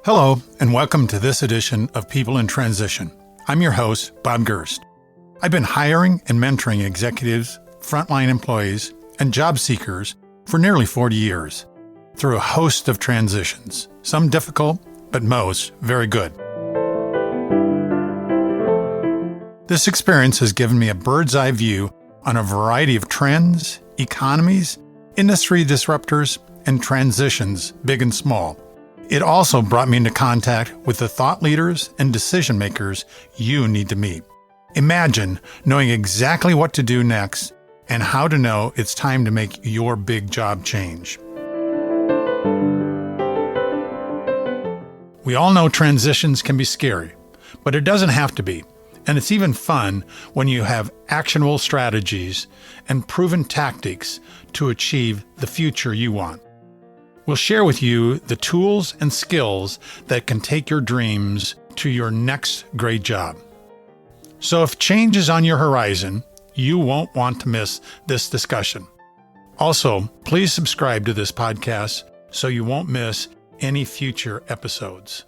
Hello, and welcome to this edition of People in Transition. I'm your host, Bob Gerst. I've been hiring and mentoring executives, frontline employees, and job seekers for nearly 40 years through a host of transitions, some difficult, but most very good. This experience has given me a bird's eye view on a variety of trends, economies, industry disruptors, and transitions, big and small. It also brought me into contact with the thought leaders and decision makers you need to meet. Imagine knowing exactly what to do next and how to know it's time to make your big job change. We all know transitions can be scary, but it doesn't have to be. And it's even fun when you have actionable strategies and proven tactics to achieve the future you want. We'll share with you the tools and skills that can take your dreams to your next great job. So if change is on your horizon, you won't want to miss this discussion. Also, please subscribe to this podcast so you won't miss any future episodes.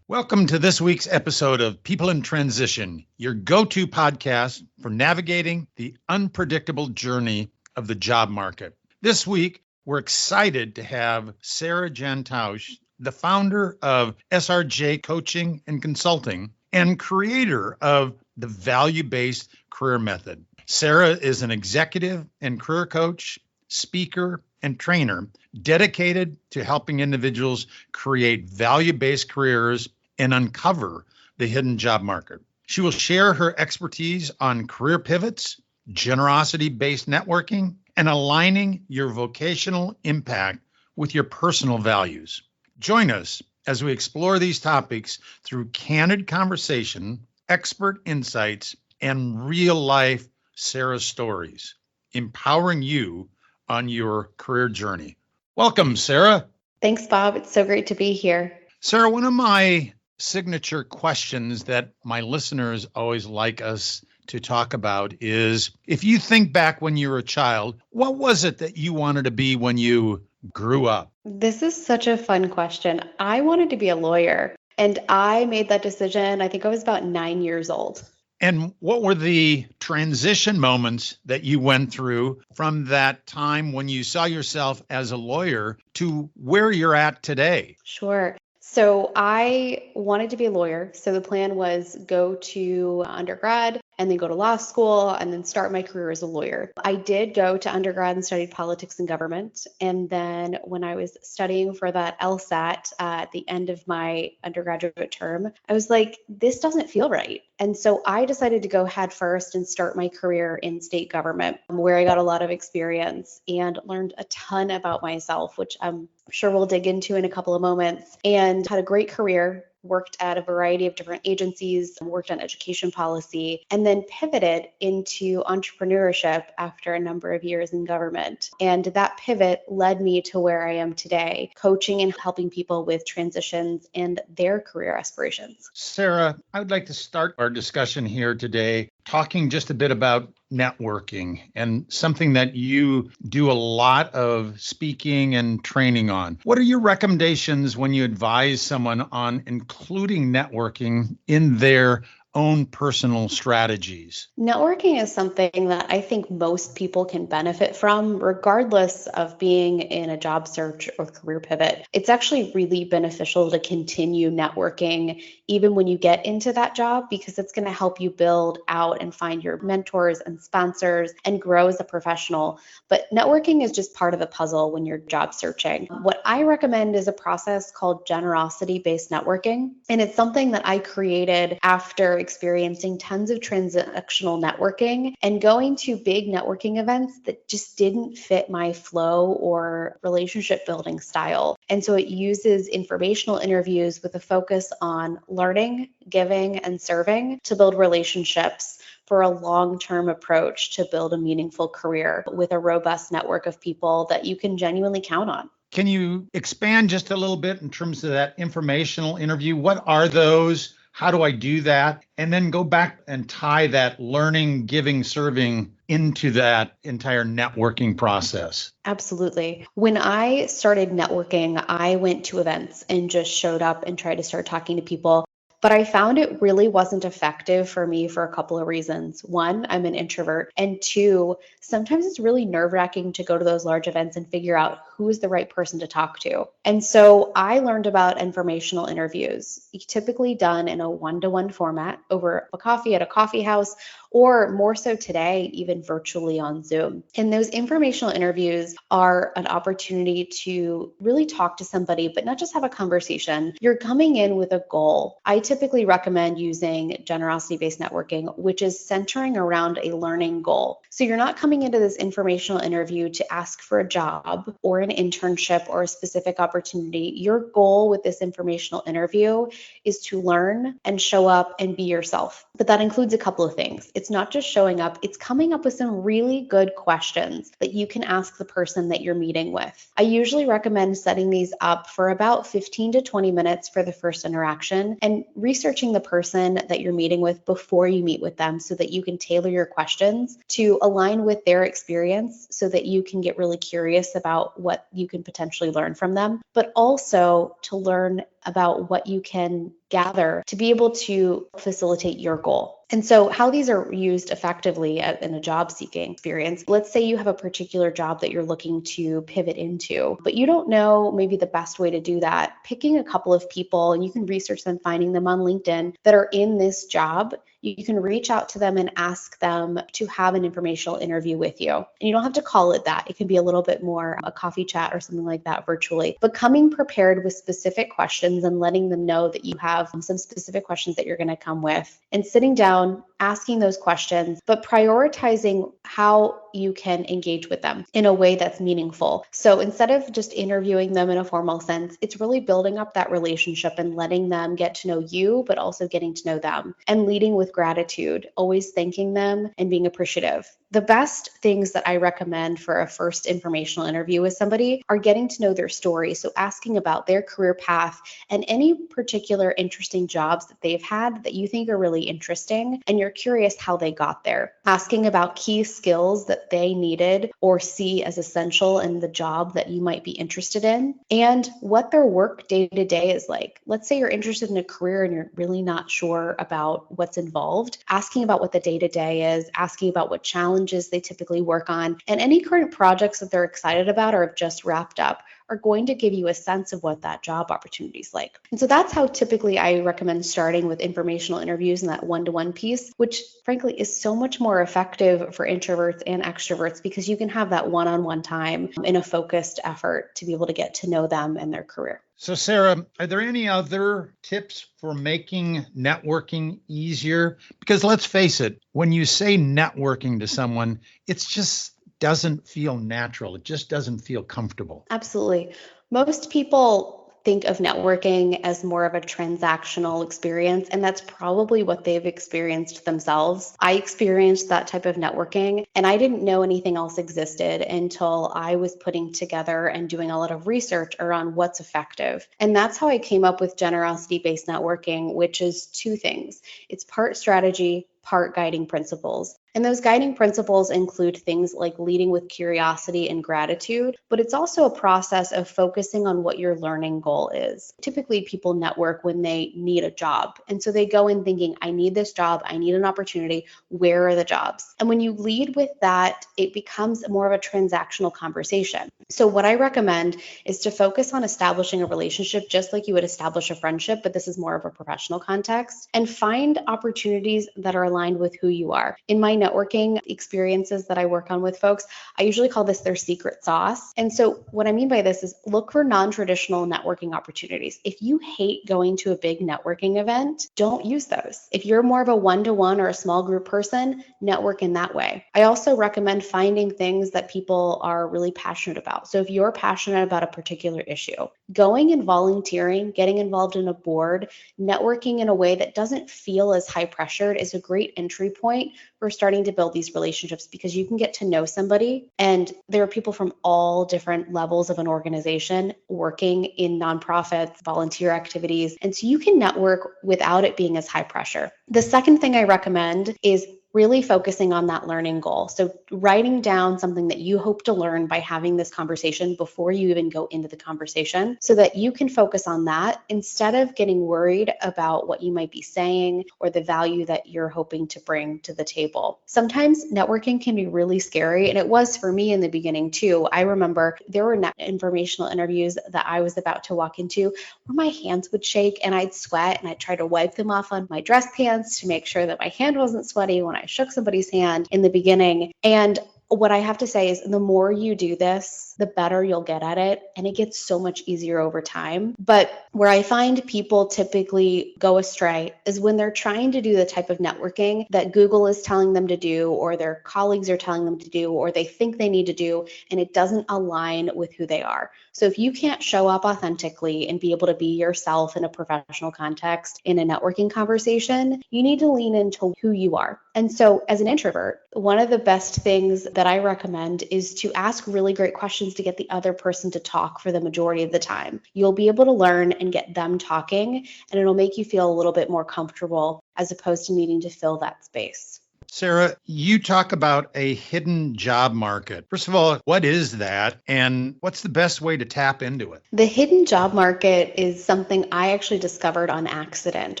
Welcome to this week's episode of People in Transition, your go-to podcast for navigating the unpredictable journey of the job market. This week, we're excited to have Sarah JanTausch, the founder of SRJ Coaching and Consulting and creator of the Value-Based Career Method. Sarah is an executive and career coach, speaker, and trainer dedicated to helping individuals create value-based careers and uncover the hidden job market. She will share her expertise on career pivots, generosity-based networking, and aligning your vocational impact with your personal values. Join us as we explore these topics through candid conversation, expert insights, and real-life Sarah stories, empowering you on your career journey. Welcome, Sarah. Thanks, Bob. It's so great to be here. Sarah, one of my signature questions that my listeners always like us to talk about is, if you think back when you were a child, what was it that you wanted to be when you grew up? This is such a fun question. I wanted to be a lawyer, and I made that decision, I think I was about 9 years old. And what were the transition moments that you went through from that time when you saw yourself as a lawyer to where you're at today? Sure. So I wanted to be a lawyer. So the plan was go to undergrad and then go to law school and then start my career as a lawyer. I did go to undergrad and studied politics and government. And then when I was studying for that LSAT at the end of my undergraduate term, I was like, this doesn't feel right. And so I decided to go head first and start my career in state government, where I got a lot of experience and learned a ton about myself, which I'm sure we'll dig into in a couple of moments, and had a great career. Worked at a variety of different agencies, worked on education policy, and then pivoted into entrepreneurship after a number of years in government. And that pivot led me to where I am today, coaching and helping people with transitions and their career aspirations. Sarah, I would like to start our discussion here today talking just a bit about networking and something that you do a lot of speaking and training on. What are your recommendations when you advise someone on including networking in their own personal strategies? Networking is something that I think most people can benefit from, regardless of being in a job search or career pivot. It's actually really beneficial to continue networking even when you get into that job, because it's going to help you build out and find your mentors and sponsors and grow as a professional. But networking is just part of the puzzle when you're job searching. What I recommend is a process called generosity-based networking. And it's something that I created after experiencing tons of transactional networking and going to big networking events that just didn't fit my flow or relationship building style. And so it uses informational interviews with a focus on learning, giving, and serving to build relationships for a long-term approach to build a meaningful career with a robust network of people that you can genuinely count on. Can you expand just a little bit in terms of that informational interview? What are those? How do I do that? And then go back and tie that learning, giving, serving into that entire networking process. Absolutely. When I started networking, I went to events and just showed up and tried to start talking to people. But I found it really wasn't effective for me for a couple of reasons. One, I'm an introvert. And two, sometimes it's really nerve-wracking to go to those large events and figure out who is the right person to talk to. And so I learned about informational interviews, typically done in a one-to-one format over a coffee at a coffee house, or more so today, even virtually on Zoom. And those informational interviews are an opportunity to really talk to somebody, but not just have a conversation. You're coming in with a goal. I typically recommend using generosity-based networking, which is centering around a learning goal. So you're not coming into this informational interview to ask for a job or an internship or a specific opportunity. Your goal with this informational interview is to learn and show up and be yourself. But that includes a couple of things. It's not just showing up, it's coming up with some really good questions that you can ask the person that you're meeting with. I usually recommend setting these up for about 15 to 20 minutes for the first interaction and researching the person that you're meeting with before you meet with them so that you can tailor your questions to align with their experience so that you can get really curious about what you can potentially learn from them, but also to learn about what you can gather to be able to facilitate your goal. And so how these are used effectively in a job seeking experience, let's say you have a particular job that you're looking to pivot into, but you don't know maybe the best way to do that. Picking a couple of people, and you can research them, finding them on LinkedIn that are in this job, you can reach out to them and ask them to have an informational interview with you. And you don't have to call it that. It can be a little bit more a coffee chat or something like that virtually, but coming prepared with specific questions and letting them know that you have some specific questions that you're going to come with, and sitting down, asking those questions, but prioritizing how you can engage with them in a way that's meaningful. So instead of just interviewing them in a formal sense, it's really building up that relationship and letting them get to know you, but also getting to know them, and leading with gratitude, always thanking them and being appreciative. The best things that I recommend for a first informational interview with somebody are getting to know their story. So asking about their career path and any particular interesting jobs that they've had that you think are really interesting and you're curious how they got there. Asking about key skills that they needed or see as essential in the job that you might be interested in, and what their work day to day is like. Let's say you're interested in a career and you're really not sure about what's involved. Asking about what the day to day is, asking about what challenges they typically work on, and any current projects that they're excited about or have just wrapped up are going to give you a sense of what that job opportunity is like. And so that's how typically I recommend starting with informational interviews and that one-to-one piece, which frankly is so much more effective for introverts and extroverts because you can have that one-on-one time in a focused effort to be able to get to know them and their career. So Sarah, are there any other tips for making networking easier? Because let's face it, when you say networking to someone, it's just doesn't feel natural. It just doesn't feel comfortable. Absolutely. Most people think of networking as more of a transactional experience, and that's probably what they've experienced themselves. I experienced that type of networking, and I didn't know anything else existed until I was putting together and doing a lot of research around what's effective. And that's how I came up with generosity-based networking, which is two things. It's part strategy, part guiding principles. And those guiding principles include things like leading with curiosity and gratitude, but it's also a process of focusing on what your learning goal is. Typically, people network when they need a job. And so they go in thinking, I need this job, I need an opportunity, where are the jobs? And when you lead with that, it becomes more of a transactional conversation. So what I recommend is to focus on establishing a relationship just like you would establish a friendship, but this is more of a professional context, and find opportunities that are aligned with who you are. In my networking experiences that I work on with folks, I usually call this their secret sauce. And so what I mean by this is look for non-traditional networking opportunities. If you hate going to a big networking event, don't use those. If you're more of a one-to-one or a small group person, network in that way. I also recommend finding things that people are really passionate about. about. So if you're passionate about a particular issue, going and volunteering, getting involved in a board, networking in a way that doesn't feel as high pressured is a great entry point for starting to build these relationships, because you can get to know somebody, and there are people from all different levels of an organization working in nonprofits, volunteer activities, and so you can network without it being as high pressure. The second thing I recommend is really focusing on that learning goal. So writing down something that you hope to learn by having this conversation before you even go into the conversation, so that you can focus on that instead of getting worried about what you might be saying or the value that you're hoping to bring to the table. Sometimes networking can be really scary, and it was for me in the beginning too. I remember there were informational interviews that I was about to walk into where my hands would shake and I'd sweat, and I'd try to wipe them off on my dress pants to make sure that my hand wasn't sweaty when I shook somebody's hand in the beginning. And what I have to say is the more you do this, the better you'll get at it. And it gets so much easier over time. But where I find people typically go astray is when they're trying to do the type of networking that Google is telling them to do, or their colleagues are telling them to do, or they think they need to do, and it doesn't align with who they are. So if you can't show up authentically and be able to be yourself in a professional context in a networking conversation, you need to lean into who you are. And so as an introvert, one of the best things that I recommend is to ask really great questions to get the other person to talk for the majority of the time. You'll be able to learn and get them talking, and it'll make you feel a little bit more comfortable as opposed to needing to fill that space. Sarah, you talk about a hidden job market. First of all, what is that, and what's the best way to tap into it? The hidden job market is something I actually discovered on accident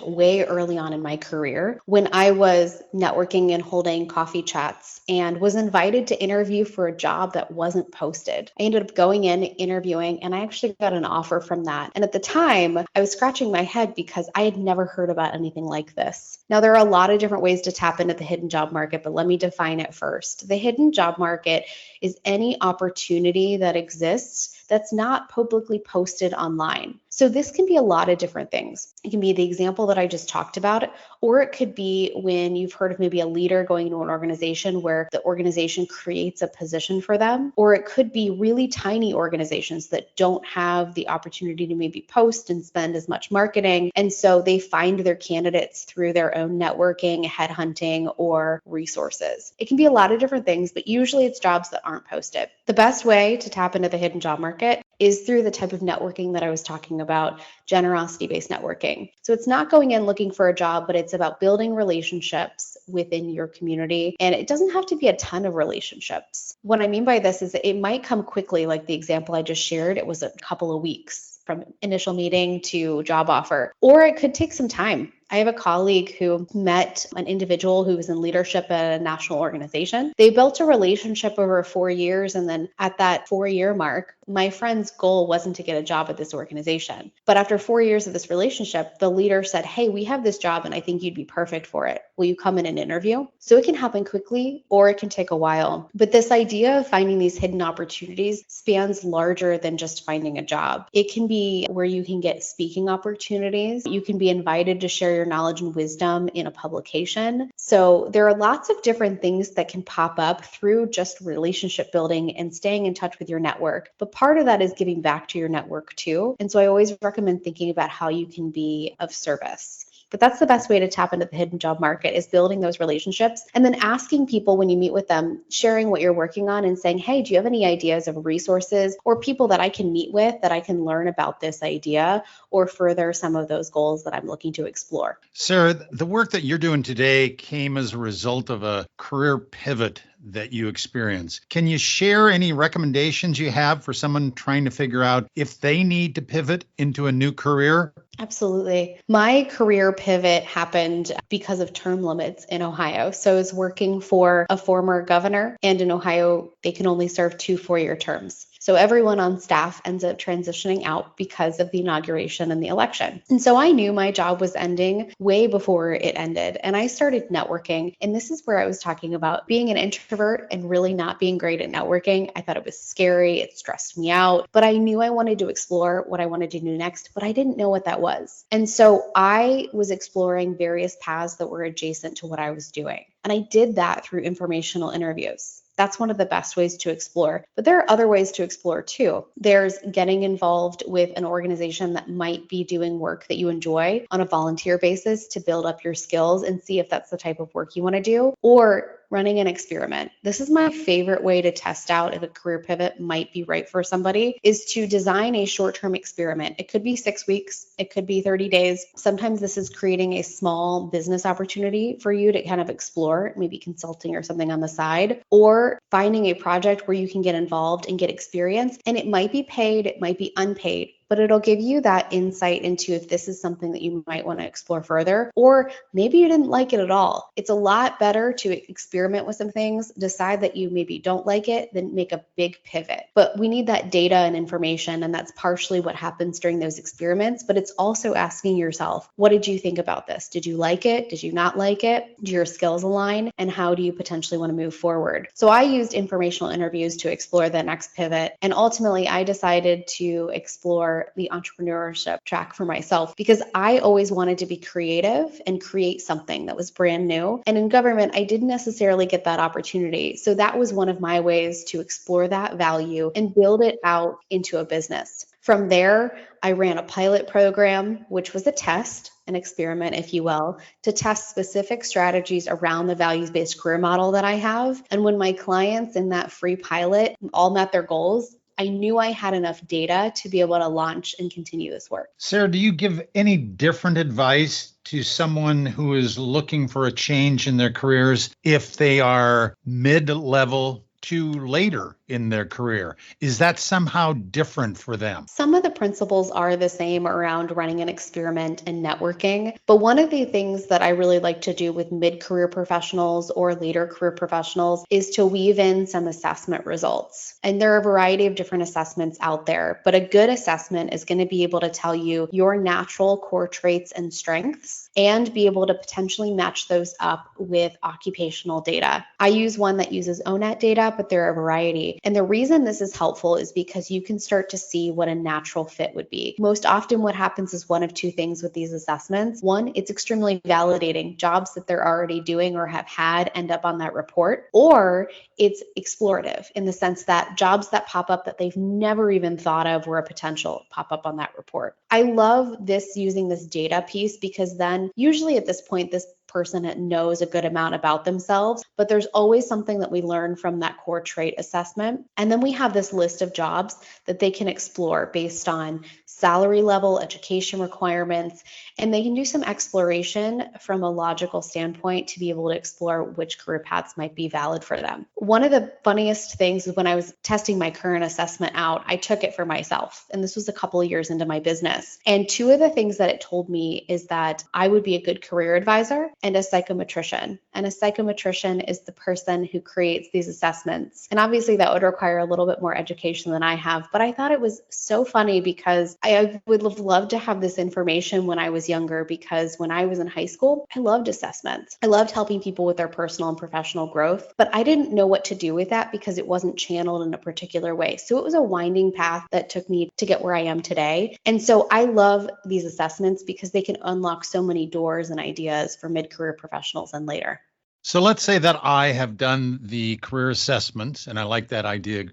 way early on in my career when I was networking and holding coffee chats and was invited to interview for a job that wasn't posted. I ended up going in, interviewing, and I actually got an offer from that. And at the time, I was scratching my head because I had never heard about anything like this. Now, there are a lot of different ways to tap into the hidden job market, but let me define it first. The hidden job market is any opportunity that exists that's not publicly posted online. So this can be a lot of different things. It can be the example that I just talked about, or it could be when you've heard of maybe a leader going into an organization where the organization creates a position for them, or it could be really tiny organizations that don't have the opportunity to maybe post and spend as much marketing. And so they find their candidates through their own networking, headhunting, or resources. It can be a lot of different things, but usually it's jobs that aren't posted. The best way to tap into the hidden job market is through the type of networking that I was talking about, generosity-based networking. So it's not going in looking for a job, but it's about building relationships within your community. And it doesn't have to be a ton of relationships. What I mean by this is that it might come quickly, like the example I just shared. It was a couple of weeks from initial meeting to job offer, or it could take some time. I have a colleague who met an individual who was in leadership at a national organization. They built a relationship over 4 years. And then at that 4-year mark, my friend's goal wasn't to get a job at this organization. But after 4 years of this relationship, the leader said, "Hey, we have this job and I think you'd be perfect for it. Will you come in and interview?" So it can happen quickly or it can take a while. But this idea of finding these hidden opportunities spans larger than just finding a job. It can be where you can get speaking opportunities. You can be invited to share your knowledge and wisdom in a publication. So there are lots of different things that can pop up through just relationship building and staying in touch with your network. But part of that is giving back to your network too. And so I always recommend thinking about how you can be of service. But that's the best way to tap into the hidden job market, is building those relationships and then asking people when you meet with them, sharing what you're working on and saying, "Hey, do you have any ideas of resources or people that I can meet with that I can learn about this idea or further some of those goals that I'm looking to explore?" Sarah, the work that you're doing today came as a result of a career pivot that you experienced. Can you share any recommendations you have for someone trying to figure out if they need to pivot into a new career? Absolutely. My career pivot happened because of term limits in Ohio. So I was working for a former governor, and in Ohio, they can only serve 2 4-year terms. So everyone on staff ends up transitioning out because of the inauguration and the election. And so I knew my job was ending way before it ended. And I started networking. And this is where I was talking about being an introvert and really not being great at networking. I thought it was scary. It stressed me out. But I knew I wanted to explore what I wanted to do next, but I didn't know what that was. And so I was exploring various paths that were adjacent to what I was doing. And I did that through informational interviews. That's one of the best ways to explore. But there are other ways to explore too. There's getting involved with an organization that might be doing work that you enjoy on a volunteer basis to build up your skills and see if that's the type of work you want to do, or running an experiment. This is my favorite way to test out if a career pivot might be right for somebody, is to design a short-term experiment. It could be 6 weeks, it could be 30 days. Sometimes this is creating a small business opportunity for you to kind of explore, maybe consulting or something on the side, or finding a project where you can get involved and get experience. And it might be paid, it might be unpaid, but it'll give you that insight into if this is something that you might want to explore further, or maybe you didn't like it at all. It's a lot better to experiment with some things, decide that you maybe don't like it, then make a big pivot. But we need that data and information, and that's partially what happens during those experiments, but it's also asking yourself, what did you think about this? Did you like it? Did you not like it? Do your skills align? And how do you potentially want to move forward? So I used informational interviews to explore the next pivot, and ultimately I decided to explore the entrepreneurship track for myself because I always wanted to be creative and create something that was brand new. And in government, I didn't necessarily get that opportunity. So that was one of my ways to explore that value and build it out into a business. From there, I ran a pilot program, which was a test, an experiment, if you will, to test specific strategies around the values-based career model that I have. And when my clients in that free pilot all met their goals, I knew I had enough data to be able to launch and continue this work. Sarah, do you give any different advice to someone who is looking for a change in their careers if they are mid-level to later in their career? Is that somehow different for them? Some of the principles are the same around running an experiment and networking, but one of the things that I really like to do with mid-career professionals or later career professionals is to weave in some assessment results. And there are a variety of different assessments out there, but a good assessment is going to be able to tell you your natural core traits and strengths and be able to potentially match those up with occupational data. I use one that uses ONET data, but there are a variety. And the reason this is helpful is because you can start to see what a natural fit would be. Most often what happens is one of two things with these assessments. One, it's extremely validating. Jobs that they're already doing or have had end up on that report, or it's explorative in the sense that jobs that pop up that they've never even thought of were a potential pop up on that report. I love this using this data piece because then usually at this point, this person knows a good amount about themselves, but there's always something that we learn from that core trait assessment. And then we have this list of jobs that they can explore based on salary level, education requirements, and they can do some exploration from a logical standpoint to be able to explore which career paths might be valid for them. One of the funniest things is when I was testing my current assessment out, I took it for myself, and this was a couple of years into my business. And two of the things that it told me is that I would be a good career advisor and a psychometrician. And a psychometrician is the person who creates these assessments. And obviously that would require a little bit more education than I have, but I thought it was so funny because I would have loved to have this information when I was younger, because when I was in high school, I loved assessments. I loved helping people with their personal and professional growth, but I didn't know what to do with that because it wasn't channeled in a particular way. So it was a winding path that took me to get where I am today. And so I love these assessments because they can unlock so many doors and ideas for mid-career professionals and later. So let's say that I have done the career assessments, and I like that idea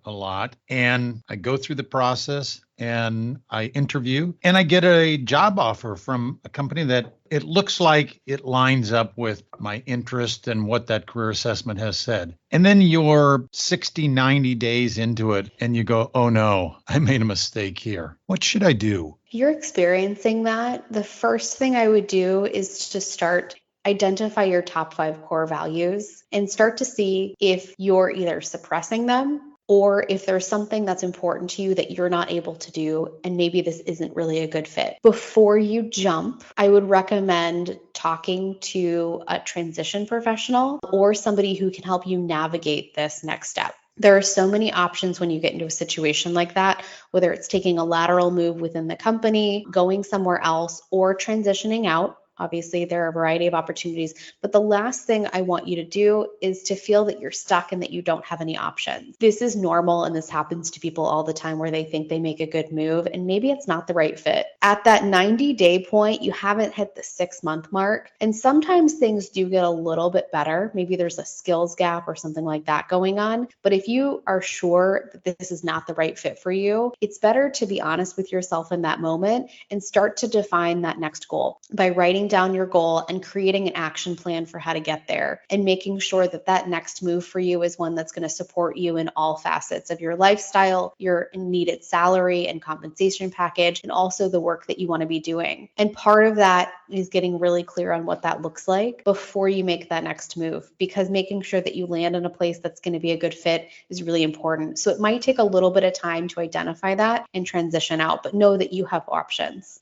a lot, and I go through the process and I interview and I get a job offer from a company that it looks like it lines up with my interest and what that career assessment has said. And then you're 60, 90 days into it and you go, oh no, I made a mistake here. What should I do? If you're experiencing that, the first thing I would do is to start identify your top 5 core values and start to see if you're either suppressing them or if there's something that's important to you that you're not able to do, and maybe this isn't really a good fit. Before you jump, I would recommend talking to a transition professional or somebody who can help you navigate this next step. There are so many options when you get into a situation like that, whether it's taking a lateral move within the company, going somewhere else, or transitioning out. Obviously, there are a variety of opportunities, but the last thing I want you to do is to feel that you're stuck and that you don't have any options. This is normal, and this happens to people all the time where they think they make a good move and maybe it's not the right fit. At that 90-day point, you haven't hit the 6-month mark, and sometimes things do get a little bit better. Maybe there's a skills gap or something like that going on. But if you are sure that this is not the right fit for you, it's better to be honest with yourself in that moment and start to define that next goal by writing down your goal and creating an action plan for how to get there, and making sure that that next move for you is one that's going to support you in all facets of your lifestyle, your needed salary and compensation package, and also the work that you want to be doing. And part of that is getting really clear on what that looks like before you make that next move, because making sure that you land in a place that's going to be a good fit is really important. So it might take a little bit of time to identify that and transition out, but know that you have options.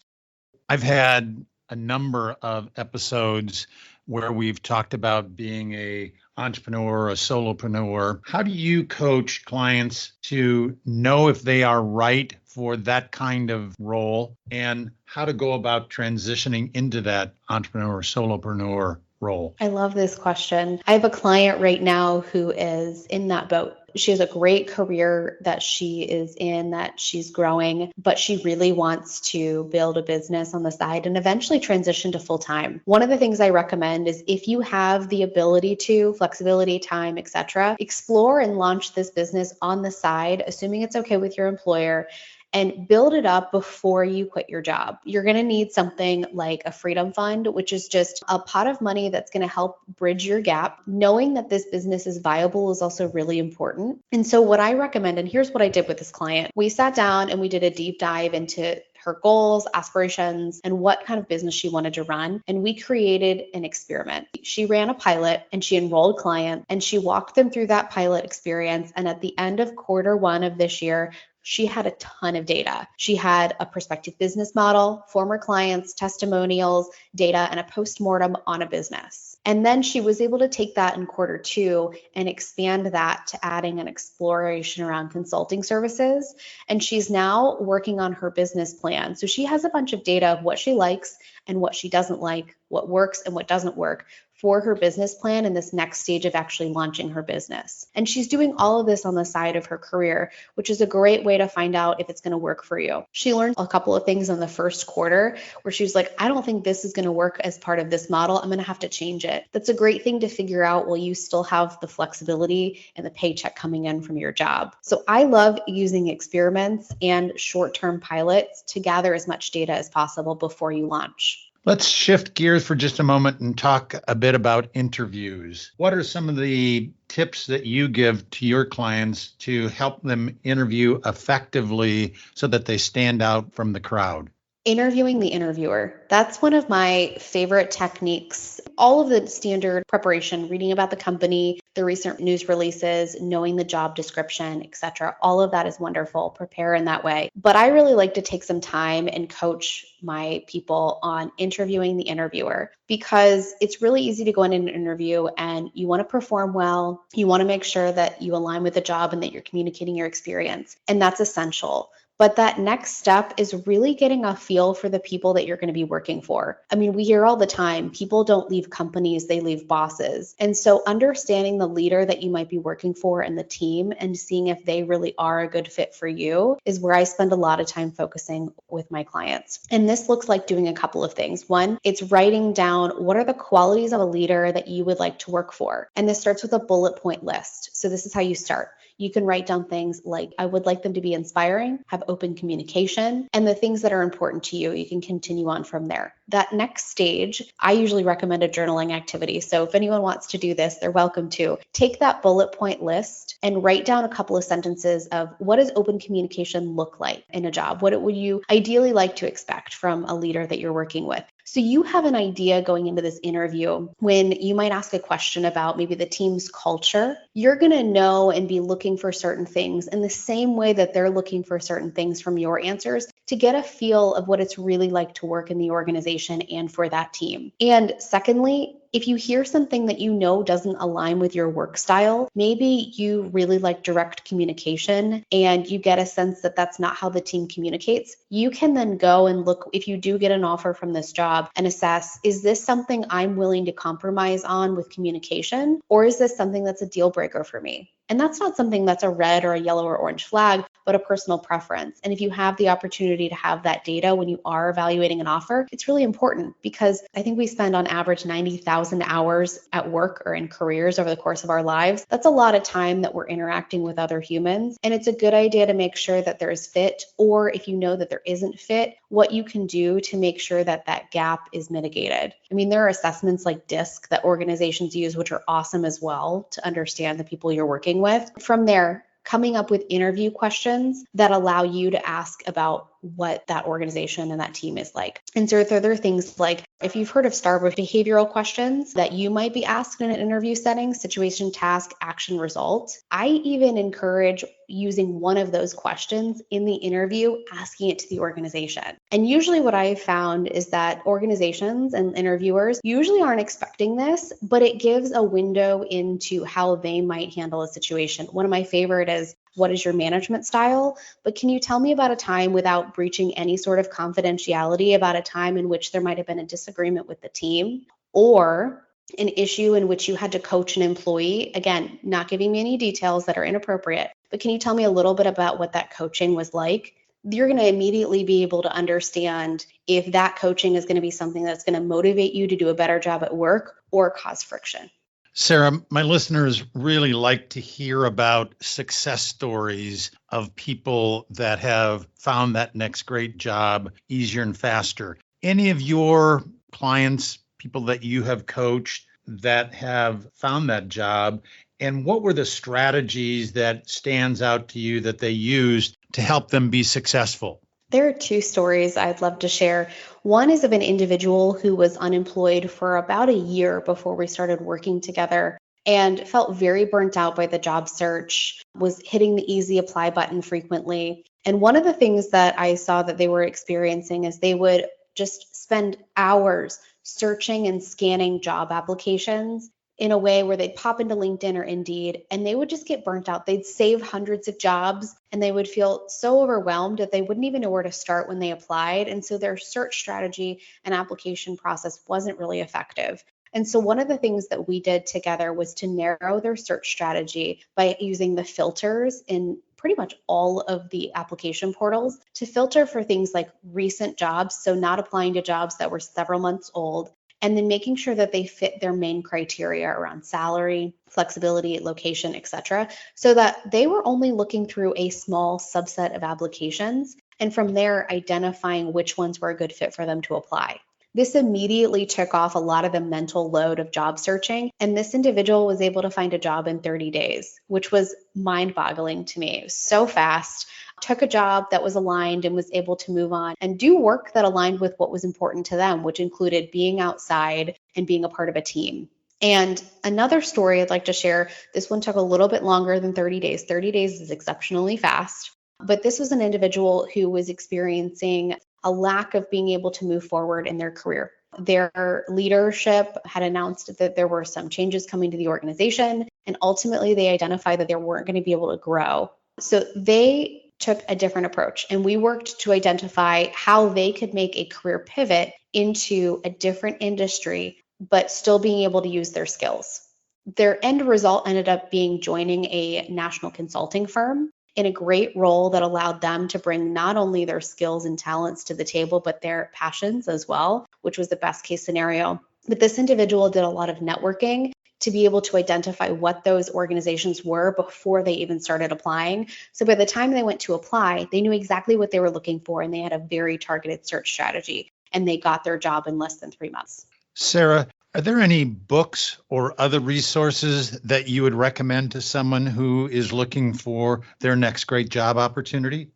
I've had a number of episodes where we've talked about being a entrepreneur, a solopreneur. How do you coach clients to know if they are right for that kind of role, and how to go about transitioning into that entrepreneur, solopreneur role? I love this question. I have a client right now who is in that boat. She has a great career that she is in, that she's growing, but she really wants to build a business on the side and eventually transition to full time. One of the things I recommend is, if you have the ability to, flexibility, time, etc., explore and launch this business on the side, assuming it's okay with your employer, and build it up before you quit your job. You're going to need something like a freedom fund, which is just a pot of money that's going to help bridge your gap. Knowing that this business is viable is also really important. And so what I recommend, and here's what I did with this client, we sat down and we did a deep dive into her goals, aspirations, and what kind of business she wanted to run. And we created an experiment. She ran a pilot and she enrolled clients and she walked them through that pilot experience. And at the end of Q1 of this year, she had a ton of data. She had a prospective business model, former clients, testimonials, data, and a postmortem on a business. And then she was able to take that in Q2 and expand that to adding an exploration around consulting services. And she's now working on her business plan. So she has a bunch of data of what she likes and what she doesn't like, what works and what doesn't work for her business plan in this next stage of actually launching her business. And she's doing all of this on the side of her career, which is a great way to find out if it's going to work for you. She learned a couple of things in the first quarter where she was like, I don't think this is going to work as part of this model. I'm going to have to change it. That's a great thing to figure out while you still have the flexibility and the paycheck coming in from your job. So I love using experiments and short-term pilots to gather as much data as possible before you launch. Let's shift gears for just a moment and talk a bit about interviews. What are some of the tips that you give to your clients to help them interview effectively so that they stand out from the crowd? Interviewing the interviewer. That's one of my favorite techniques. All of the standard preparation, reading about the company, the recent news releases, knowing the job description, etc. All of that is wonderful. Prepare in that way. But I really like to take some time and coach my people on interviewing the interviewer, because it's really easy to go in an interview and you want to perform well. You want to make sure that you align with the job and that you're communicating your experience. And that's essential. But that next step is really getting a feel for the people that you're going to be working for. I mean, we hear all the time, people don't leave companies, they leave bosses. And so understanding the leader that you might be working for and the team and seeing if they really are a good fit for you is where I spend a lot of time focusing with my clients. And this looks like doing a couple of things. One, it's writing down what are the qualities of a leader that you would like to work for. And this starts with a bullet point list. So this is how you start. You can write down things like, I would like them to be inspiring, have open communication, and the things that are important to you. You can continue on from there. That next stage, I usually recommend a journaling activity. So if anyone wants to do this, they're welcome to. Take that bullet point list and write down a couple of sentences of what does open communication look like in a job? What would you ideally like to expect from a leader that you're working with? So you have an idea going into this interview when you might ask a question about maybe the team's culture. You're going to know and be looking for certain things in the same way that they're looking for certain things from your answers to get a feel of what it's really like to work in the organization and for that team. And secondly, If you hear something that you know doesn't align with your work style, maybe you really like direct communication and you get a sense that that's not how the team communicates, you can then go and look, if you do get an offer from this job, and assess, is this something I'm willing to compromise on with communication, or is this something that's a deal breaker for me? And that's not something that's a red or a yellow or orange flag, but a personal preference. And if you have the opportunity to have that data when you are evaluating an offer, it's really important, because I think we spend on average 90,000 hours at work or in careers over the course of our lives. That's a lot of time that we're interacting with other humans. And it's a good idea to make sure that there is fit, or if you know that there isn't fit, what you can do to make sure that that gap is mitigated. I mean, there are assessments like DISC that organizations use, which are awesome as well to understand the people you're working with. From there, coming up with interview questions that allow you to ask about what that organization and that team is like. And so there are things like, if you've heard of STAR behavioral questions that you might be asked in an interview setting: situation, task, action, result. I even encourage using one of those questions in the interview, asking it to the organization. And usually what I've found is that organizations and interviewers usually aren't expecting this, but it gives a window into how they might handle a situation. One of my favorite is, what is your management style? But can you tell me about a time, without breaching any sort of confidentiality, about a time in which there might have been a disagreement with the team, or an issue in which you had to coach an employee? Again, not giving me any details that are inappropriate, but can you tell me a little bit about what that coaching was like? You're going to immediately be able to understand if that coaching is going to be something that's going to motivate you to do a better job at work or cause friction. Sarah, my listeners really like to hear about success stories of people that have found that next great job easier and faster. Any of your clients, people that you have coached that have found that job, and what were the strategies that stands out to you that they used to help them be successful? There are two stories I'd love to share. One is of an individual who was unemployed for about a year before we started working together and felt very burnt out by the job search, was hitting the easy apply button frequently. And one of the things that I saw that they were experiencing is they would just spend hours searching and scanning job applications in a way where they'd pop into LinkedIn or Indeed, and they would just get burnt out. They'd save hundreds of jobs and they would feel so overwhelmed that they wouldn't even know where to start when they applied. And so their search strategy and application process wasn't really effective. And so one of the things that we did together was to narrow their search strategy by using the filters in pretty much all of the application portals to filter for things like recent jobs, so not applying to jobs that were several months old, and then making sure that they fit their main criteria around salary, flexibility, location, etc., so that they were only looking through a small subset of applications, and from there identifying which ones were a good fit for them to apply. This immediately took off a lot of the mental load of job searching, and this individual was able to find a job in 30 days, which was mind-boggling to me. It was so fast. Took a job that was aligned and was able to move on and do work that aligned with what was important to them, which included being outside and being a part of a team. And another story I'd like to share, this one took a little bit longer than 30 days. 30 days is exceptionally fast, but this was an individual who was experiencing a lack of being able to move forward in their career. Their leadership had announced that there were some changes coming to the organization, and ultimately they identified that they weren't going to be able to grow. So they took a different approach, and we worked to identify how they could make a career pivot into a different industry, but still being able to use their skills. Their end result ended up being joining a national consulting firm in a great role that allowed them to bring not only their skills and talents to the table, but their passions as well, which was the best case scenario. But this individual did a lot of networking to be able to identify what those organizations were before they even started applying. So by the time they went to apply, they knew exactly what they were looking for, and they had a very targeted search strategy, and they got their job in less than 3 months. Sarah, are there any books or other resources that you would recommend to someone who is looking for their next great job opportunity?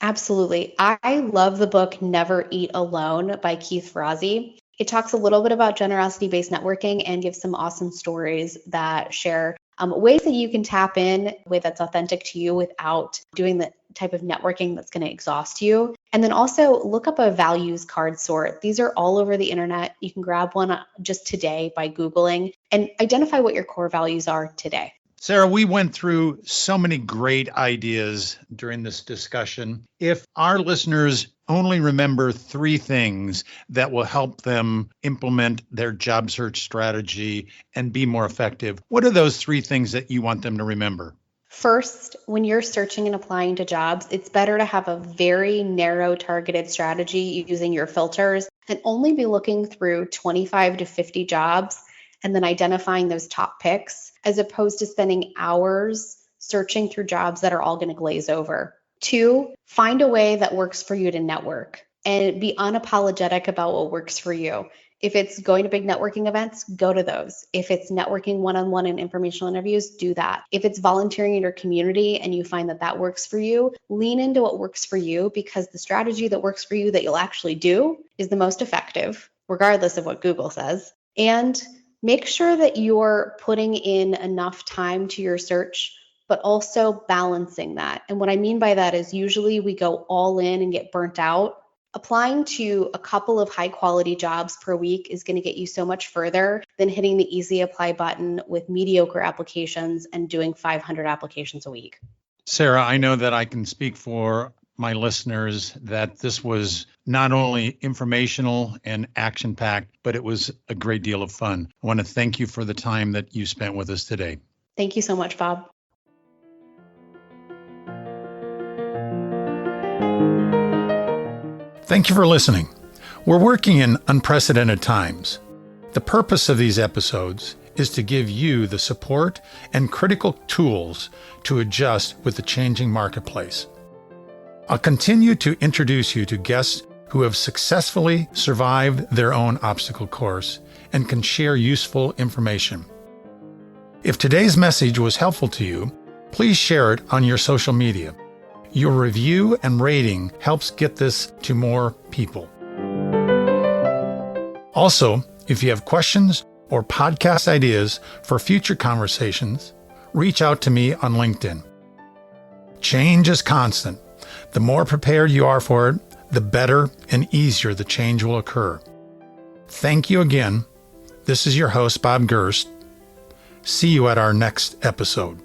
Absolutely. I love the book Never Eat Alone by Keith Ferrazzi. It talks a little bit about generosity-based networking and gives some awesome stories that share ways that you can tap in a way that's authentic to you without doing the type of networking that's going to exhaust you. And then also look up a values card sort. These are all over the internet. You can grab one just today by Googling and identify what your core values are today. Sarah, we went through so many great ideas during this discussion. If our listeners only remember 3 things that will help them implement their job search strategy and be more effective, what are those 3 things that you want them to remember? First, when you're searching and applying to jobs, it's better to have a very narrow targeted strategy using your filters and only be looking through 25 to 50 jobs and then identifying those top picks, as opposed to spending hours searching through jobs that are all going to glaze over. 2, find a way that works for you to network and be unapologetic about what works for you. If it's going to big networking events, go to those. If it's networking one-on-one and informational interviews, do that. If it's volunteering in your community and you find that that works for you, lean into what works for you, because the strategy that works for you that you'll actually do is the most effective, regardless of what Google says. And make sure that you're putting in enough time to your search, but also balancing that. And what I mean by that is usually we go all in and get burnt out. Applying to a couple of high quality jobs per week is going to get you so much further than hitting the easy apply button with mediocre applications and doing 500 applications a week. Sarah, I know that I can speak for my listeners that this was not only informational and action-packed, but it was a great deal of fun. I want to thank you for the time that you spent with us today. Thank you so much, Bob. Thank you for listening. We're working in unprecedented times. The purpose of these episodes is to give you the support and critical tools to adjust with the changing marketplace. I'll continue to introduce you to guests who have successfully survived their own obstacle course and can share useful information. If today's message was helpful to you, please share it on your social media. Your review and rating helps get this to more people. Also, if you have questions or podcast ideas for future conversations, reach out to me on LinkedIn. Change is constant. The more prepared you are for it, the better and easier the change will occur. Thank you again. This is your host, Bob Gerst. See you at our next episode.